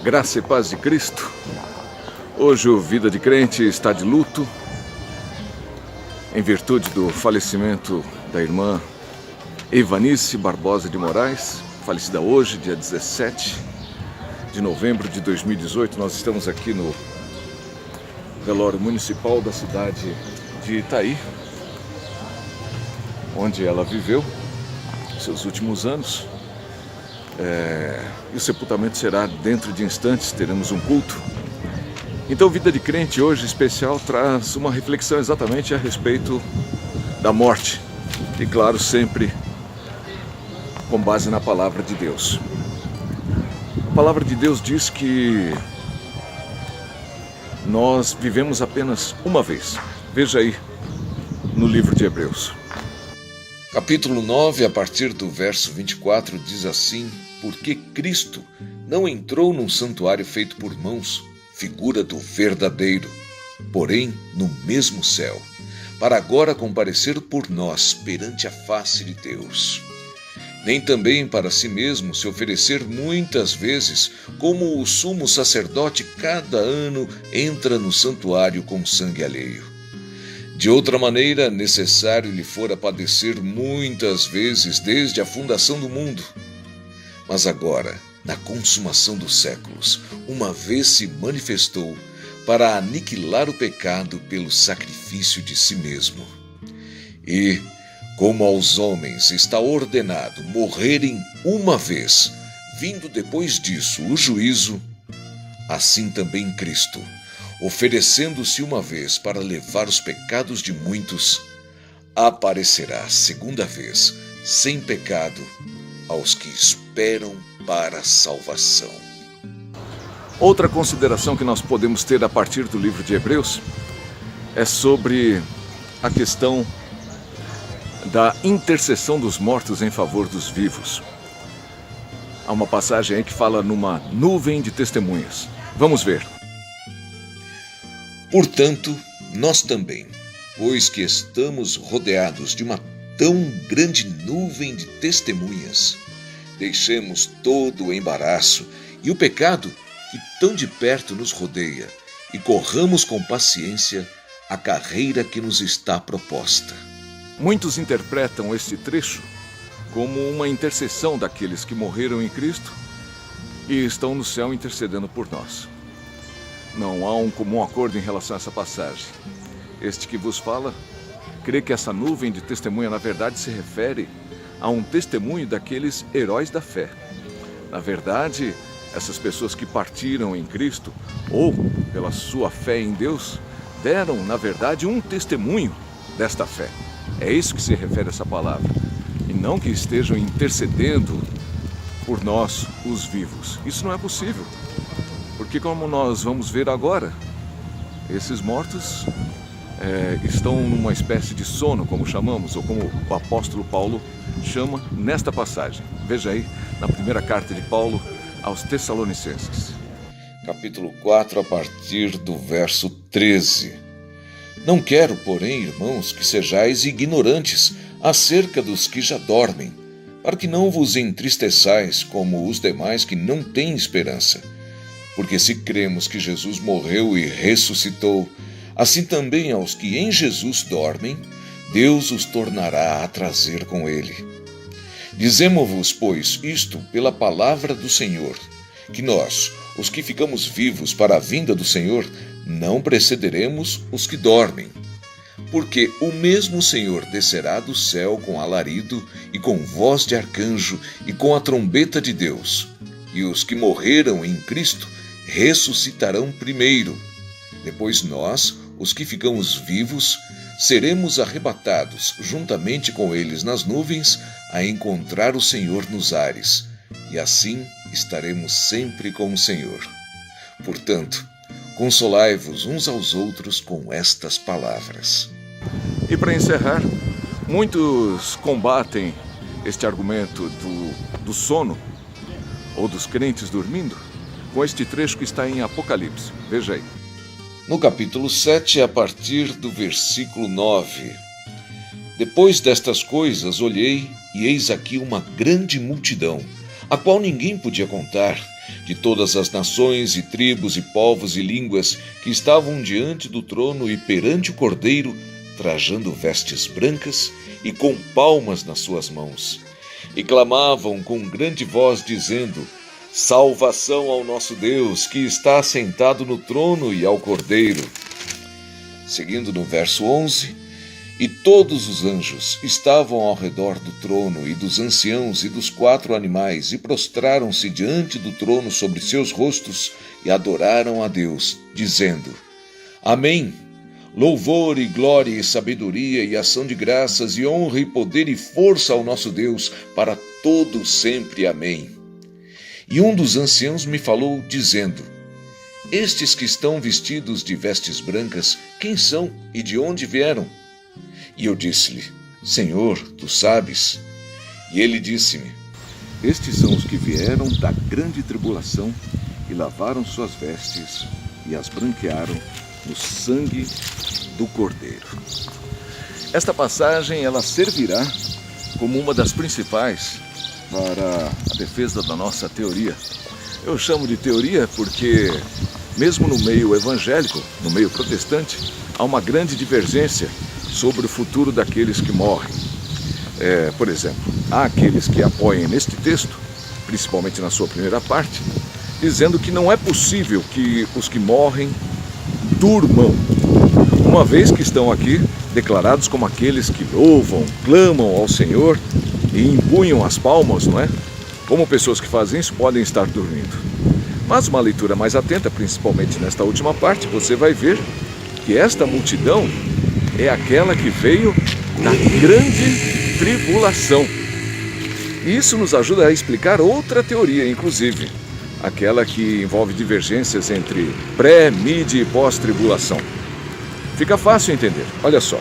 Graça e paz de Cristo. Hoje o Vida de Crente está de luto em virtude do falecimento da irmã Evanice Barbosa de Moraes, falecida hoje, dia 17 de novembro de 2018. Nós estamos aqui no velório municipal da cidade de Itaí, onde ela viveu seus últimos anos. E o sepultamento será dentro de instantes, teremos um culto. Então, Vida de Crente hoje especial traz uma reflexão exatamente a respeito da morte. E claro, sempre com base na palavra de Deus. A palavra de Deus diz que nós vivemos apenas uma vez. Veja aí no livro de Hebreus. Capítulo 9, a partir do verso 24, diz assim: Porque Cristo não entrou num santuário feito por mãos, figura do verdadeiro, porém no mesmo céu, para agora comparecer por nós perante a face de Deus. Nem também para si mesmo se oferecer muitas vezes, como o sumo sacerdote cada ano entra no santuário com sangue alheio. De outra maneira, necessário lhe fora padecer muitas vezes desde a fundação do mundo. Mas agora, na consumação dos séculos, uma vez se manifestou para aniquilar o pecado pelo sacrifício de si mesmo. E, como aos homens está ordenado morrerem uma vez, vindo depois disso o juízo, assim também Cristo, oferecendo-se uma vez para levar os pecados de muitos, aparecerá segunda vez, sem pecado, aos que esperam para a salvação. Outra consideração que nós podemos ter a partir do livro de Hebreus é sobre a questão da intercessão dos mortos em favor dos vivos. Há uma passagem aí que fala numa nuvem de testemunhas. Vamos ver. Portanto, nós também, pois que estamos rodeados de uma tão grande nuvem de testemunhas, deixemos todo o embaraço e o pecado que tão de perto nos rodeia e corramos com paciência a carreira que nos está proposta. Muitos interpretam este trecho como uma intercessão daqueles que morreram em Cristo e estão no céu intercedendo por nós. Não há um comum acordo em relação a essa passagem. Este que vos fala crê que essa nuvem de testemunha, na verdade, se refere a um testemunho daqueles heróis da fé. Na verdade, essas pessoas que partiram em Cristo, ou pela sua fé em Deus, deram, na verdade, um testemunho desta fé. É isso que se refere a essa palavra. E não que estejam intercedendo por nós, os vivos. Isso não é possível. Porque, como nós vamos ver agora, esses mortos estão numa espécie de sono, como chamamos, ou como o apóstolo Paulo chama nesta passagem. Veja aí, na primeira carta de Paulo aos Tessalonicenses. Capítulo 4, a partir do verso 13. Não quero, porém, irmãos, que sejais ignorantes acerca dos que já dormem, para que não vos entristeçais como os demais que não têm esperança. Porque se cremos que Jesus morreu e ressuscitou, assim também aos que em Jesus dormem, Deus os tornará a trazer com ele. Dizemo-vos, pois, isto pela palavra do Senhor, que nós, os que ficamos vivos para a vinda do Senhor, não precederemos os que dormem. Porque o mesmo Senhor descerá do céu com alarido e com voz de arcanjo e com a trombeta de Deus, e os que morreram em Cristo ressuscitarão primeiro. Depois nós, os que ficamos vivos, seremos arrebatados juntamente com eles nas nuvens a encontrar o Senhor nos ares, e assim estaremos sempre com o Senhor. Portanto, consolai-vos uns aos outros com estas palavras. E para encerrar, muitos combatem este argumento do sono, ou dos crentes dormindo, com este trecho que está em Apocalipse. Veja aí. No capítulo 7, a partir do versículo 9. Depois destas coisas olhei, e eis aqui uma grande multidão, a qual ninguém podia contar, de todas as nações e tribos e povos e línguas que estavam diante do trono e perante o Cordeiro, trajando vestes brancas e com palmas nas suas mãos. E clamavam com grande voz, dizendo: Salvação ao nosso Deus, que está assentado no trono, e ao Cordeiro. Seguindo no verso 11, e todos os anjos estavam ao redor do trono e dos anciãos e dos 4 animais, e prostraram-se diante do trono sobre seus rostos e adoraram a Deus, dizendo: Amém. Louvor e glória e sabedoria e ação de graças e honra e poder e força ao nosso Deus para todo sempre. Amém. E um dos anciãos me falou, dizendo: Estes que estão vestidos de vestes brancas, quem são e de onde vieram? E eu disse-lhe: Senhor, tu sabes. E ele disse-me: Estes são os que vieram da grande tribulação e lavaram suas vestes e as branquearam no sangue do Cordeiro. Esta passagem ela servirá como uma das principais para a defesa da nossa teoria. Eu chamo de teoria porque, mesmo no meio evangélico, no meio protestante, há uma grande divergência sobre o futuro daqueles que morrem. Por exemplo, há aqueles que apoiam neste texto, principalmente na sua primeira parte, dizendo que não é possível que os que morrem durmam, uma vez que estão aqui declarados como aqueles que louvam, clamam ao Senhor e empunham as palmas, não é? Como pessoas que fazem isso podem estar dormindo. Mas uma leitura mais atenta, principalmente nesta última parte, você vai ver que esta multidão é aquela que veio da grande tribulação. E isso nos ajuda a explicar outra teoria, inclusive, aquela que envolve divergências entre pré, mid e pós-tribulação. Fica fácil entender. Olha só,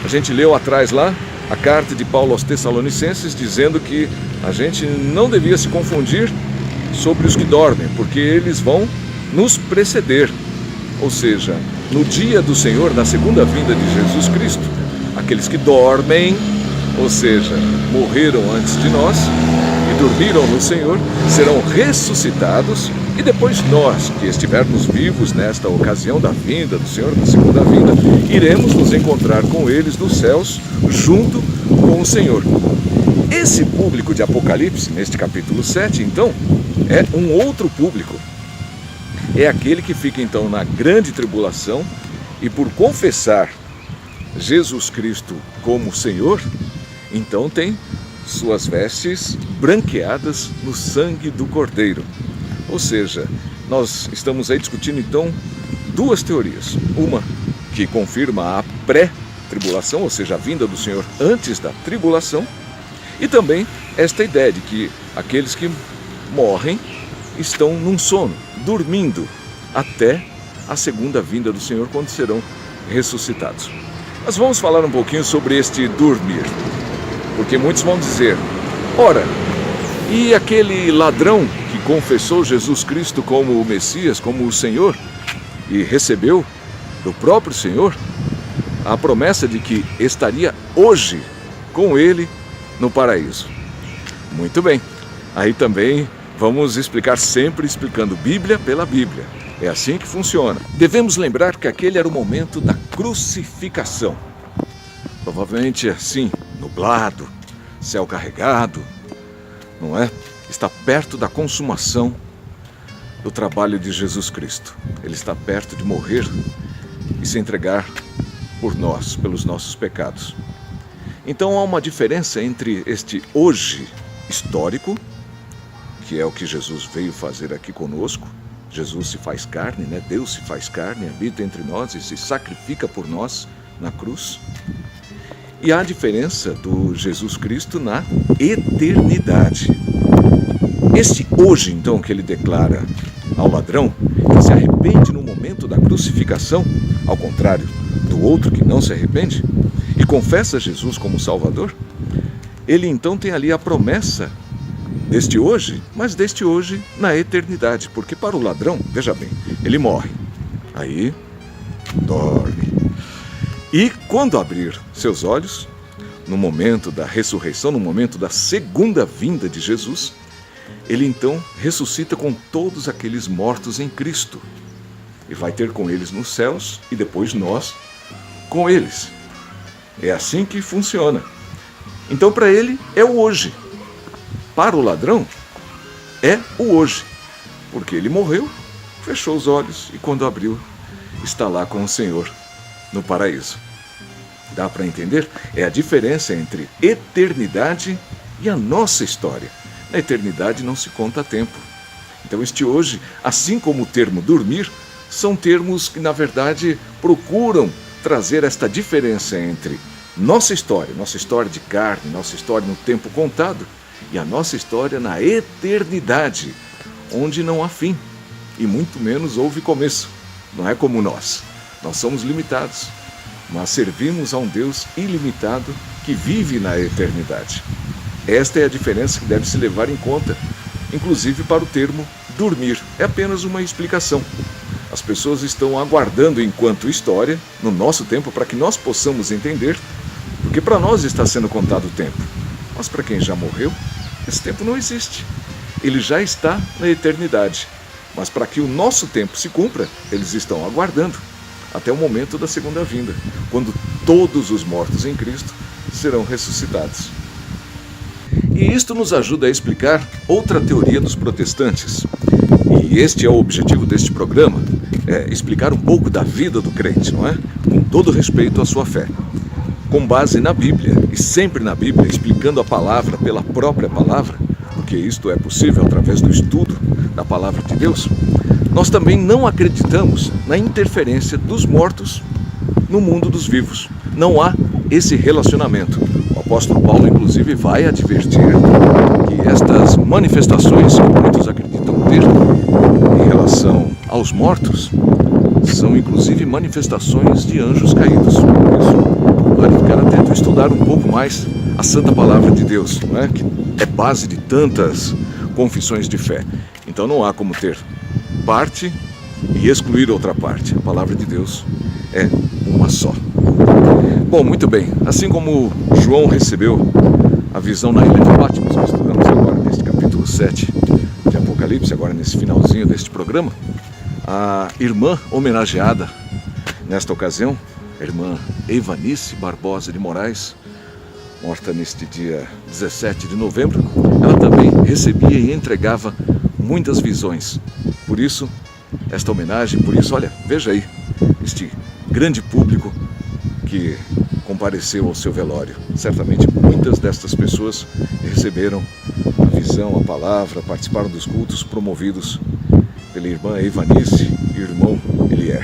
a gente leu atrás lá a carta de Paulo aos Tessalonicenses dizendo que a gente não devia se confundir sobre os que dormem, porque eles vão nos preceder. Ou seja, no dia do Senhor, na segunda vinda de Jesus Cristo, aqueles que dormem, ou seja, morreram antes de nós e dormiram no Senhor, serão ressuscitados, e depois nós, que estivermos vivos nesta ocasião da vinda do Senhor, da segunda vinda, iremos nos encontrar com eles nos céus, junto com o Senhor. Esse público de Apocalipse, neste capítulo 7, então, é um outro público. É aquele que fica, então, na grande tribulação e, por confessar Jesus Cristo como Senhor, então tem suas vestes branqueadas no sangue do Cordeiro. Ou seja, nós estamos aí discutindo, então, duas teorias. Uma que confirma a pré-tribulação, ou seja, a vinda do Senhor antes da tribulação, e também esta ideia de que aqueles que morrem estão num sono, dormindo, até a segunda vinda do Senhor, quando serão ressuscitados. Mas vamos falar um pouquinho sobre este dormir, porque muitos vão dizer: ora, e aquele ladrão que confessou Jesus Cristo como o Messias, como o Senhor, e recebeu do próprio Senhor a promessa de que estaria hoje com ele no paraíso? Muito bem, aí também vamos explicar, sempre explicando Bíblia pela Bíblia. É assim que funciona. Devemos lembrar que aquele era o momento da crucificação. Provavelmente assim, nublado, céu carregado, não é? Está perto da consumação do trabalho de Jesus Cristo. Ele está perto de morrer e se entregar por nós, pelos nossos pecados. Então há uma diferença entre este hoje histórico, que é o que Jesus veio fazer aqui conosco. Jesus se faz carne, né? Deus se faz carne, habita entre nós e se sacrifica por nós na cruz. E há a diferença do Jesus Cristo na eternidade. Este hoje, então, que ele declara ao ladrão, que se arrepende no momento da crucificação, ao contrário do outro que não se arrepende, e confessa Jesus como Salvador, ele então tem ali a promessa deste hoje, mas deste hoje na eternidade. Porque para o ladrão, veja bem, ele morre, aí dorme. E quando abrir seus olhos, no momento da ressurreição, no momento da segunda vinda de Jesus, ele então ressuscita com todos aqueles mortos em Cristo e vai ter com eles nos céus e depois nós com eles. É assim que funciona. Então para ele é o hoje. Para o ladrão é o hoje, porque ele morreu, fechou os olhos e quando abriu está lá com o Senhor no paraíso. Dá para entender? É a diferença entre eternidade e a nossa história. Na eternidade não se conta tempo. Então este hoje, assim como o termo dormir, são termos que na verdade procuram trazer esta diferença entre nossa história de carne, nossa história no tempo contado e a nossa história na eternidade, onde não há fim e muito menos houve começo. Não é como nós somos limitados, mas servimos a um Deus ilimitado que vive na eternidade. Esta é a diferença que deve se levar em conta, inclusive para o termo dormir. É apenas uma explicação. As pessoas estão aguardando enquanto história, no nosso tempo, para que nós possamos entender, porque para nós está sendo contado o tempo. Mas para quem já morreu, esse tempo não existe. Ele já está na eternidade. Mas para que o nosso tempo se cumpra, eles estão aguardando até o momento da segunda vinda, quando todos os mortos em Cristo serão ressuscitados. E isto nos ajuda a explicar outra teoria dos protestantes. E este é o objetivo deste programa, explicar um pouco da vida do crente, não é? Com todo respeito à sua fé. Com base na Bíblia, e sempre na Bíblia, explicando a palavra pela própria palavra, porque isto é possível através do estudo da palavra de Deus, nós também não acreditamos na interferência dos mortos no mundo dos vivos. Não há esse relacionamento. O apóstolo Paulo, inclusive, vai advertir que estas manifestações que muitos acreditam ter em relação aos mortos são, inclusive, manifestações de anjos caídos. Por isso, vale ficar atento a estudar um pouco mais a Santa Palavra de Deus, não é? Que é base de tantas confissões de fé. Então não há como ter parte e excluir outra parte. A Palavra de Deus é uma só. Bom, muito bem. Assim como João recebeu a visão na ilha de Patmos, que estudamos agora neste capítulo 7 de Apocalipse, agora nesse finalzinho deste programa, a irmã homenageada nesta ocasião, a irmã Eivanice Barbosa de Moraes, morta neste dia 17 de novembro, ela também recebia e entregava muitas visões. Por isso, esta homenagem, por isso, olha, veja aí, este grande público que compareceu ao seu velório. Certamente muitas destas pessoas receberam a visão, a palavra, participaram dos cultos promovidos pela irmã Eivanice e irmão Elier.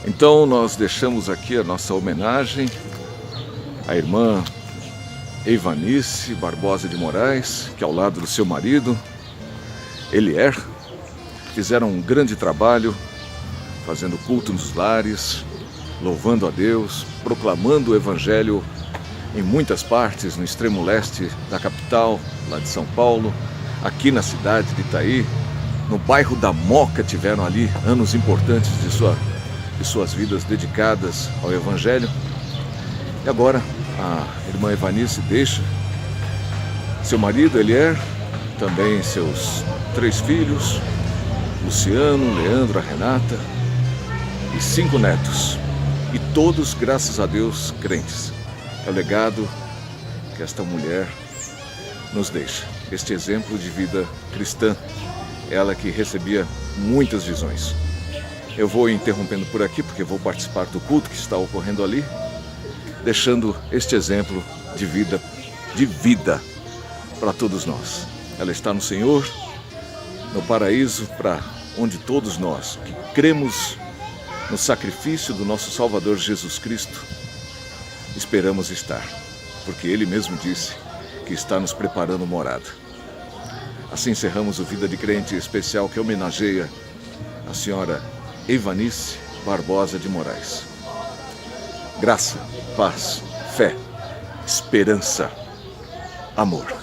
Então nós deixamos aqui a nossa homenagem à irmã Eivanice Barbosa de Moraes, que ao lado do seu marido, Elier, fizeram um grande trabalho, fazendo culto nos lares, louvando a Deus, proclamando o Evangelho em muitas partes, no extremo leste da capital, lá de São Paulo, aqui na cidade de Itaí, no bairro da Moca, tiveram ali anos importantes de suas vidas dedicadas ao Evangelho. E agora a irmã Eivanice deixa seu marido Elier, também seus 3 filhos, Luciano, Leandro, a Renata e 5 netos. E todos, graças a Deus, crentes. É o legado que esta mulher nos deixa. Este exemplo de vida cristã, ela que recebia muitas visões. Eu vou interrompendo por aqui, porque vou participar do culto que está ocorrendo ali, deixando este exemplo de vida para todos nós. Ela está no Senhor, no paraíso, para onde todos nós que cremos no sacrifício do nosso Salvador Jesus Cristo esperamos estar, porque Ele mesmo disse que está nos preparando morada. Assim encerramos o Vida de Crente especial que homenageia a senhora Eivanice Barbosa de Moraes. Graça, paz, fé, esperança, amor.